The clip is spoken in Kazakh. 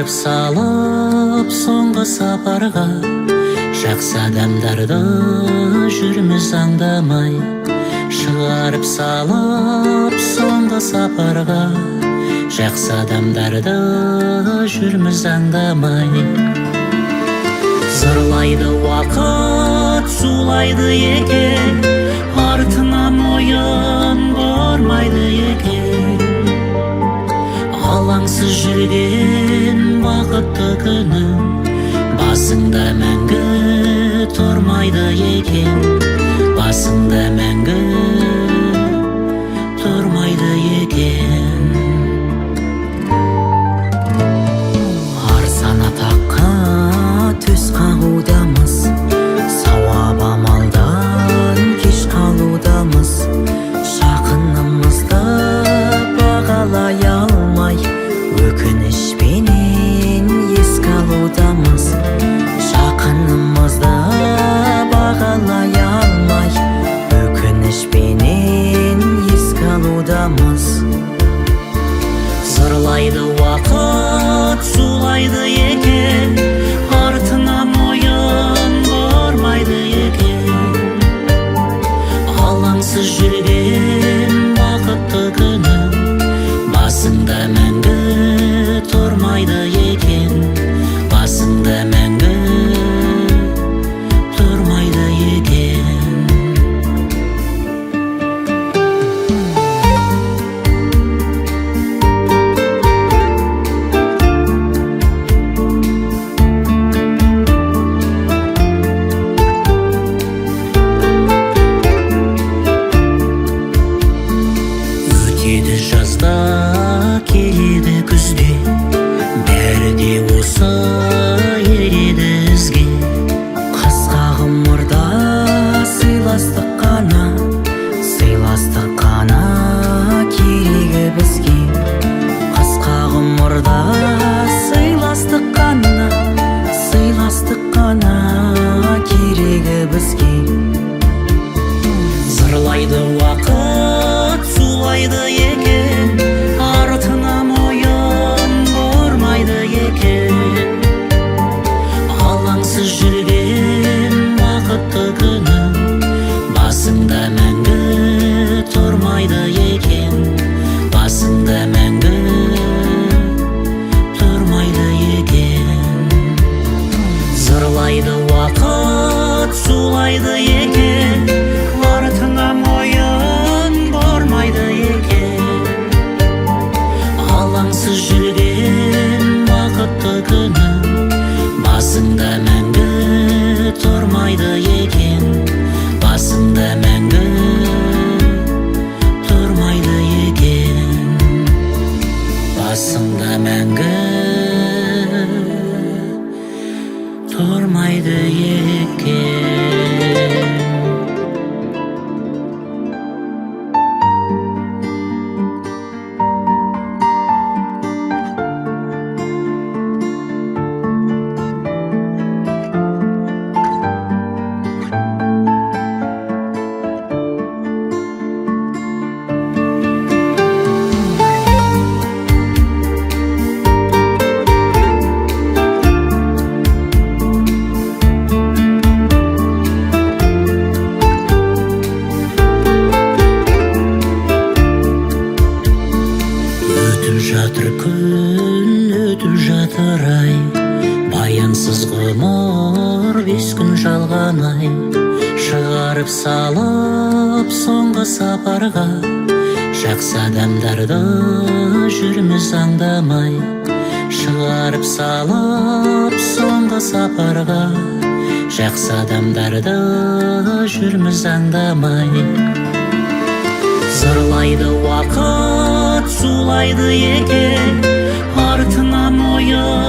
салып соңғы сапарға, жақсы адамдарды жүрміз аңдамай. Шығарып салып соңғы сапарға, жақсы адамдарды жүрміз аңдамай. Зырлайды уақыт, сулайды екен, артына мойын бұрмайды екен. Алаңсыз жүрген бақытты күнің басыңда мәңгі тұрмайды екен. Басыңда мәңгі тұрмайды екен. Арзан атаққа төс қағудамыз, сауап амалдан кеш қалудамыз. Жақынымызды бағалай алмай, өкінішпенен еске алудамыз. Жақынымызды бағалай алмай, өкінішпенен еске алудамыз. Зырлайды уақыт, сулайды екен, артына мойын бұрмайды екен. Алаңсыз жүрген бақытты күнің басыңда мәңгі тұрмайды екен. Басыңда мәңгі тұрмайды екен. Өтеді жазда, келеді күзде, бәрі де осы ереді ізге. Қысқа ғұмырда сыйластық қана керегі бізге. Қысқа ғұмырда сыйластық қана керегі бізге. Зырлайды уақыт, сулайды екен, артына мойын бұрмайды екен. Алаңсыз жүрген бақытты күнің басыңда мәңгі тұрмайды екен. Басыңда мәңгі тұрмайды екен. Зырлайды уақыт, сулайды екен, артына мойын бұрмайды екен. Алаңсыз жүрген бақытты күнің басыңда мәңгі тұрмайды екен. Басыңда мәңгі тұрмайды екен. Басыңда мәңгі тұрмайды екен. Жатыр күн, өтіп жатыр ай, баянсыз ғұмыр 5 күн жалғанай. Шығарып салып соңғы сапарға, жақсы адамдарды жүрміз аңдамай. Шығарып салып соңғы сапарға, жақсы адамдарды жүрміз аңдамай. Зырлайды уақыт, сулайды екен, артына мойын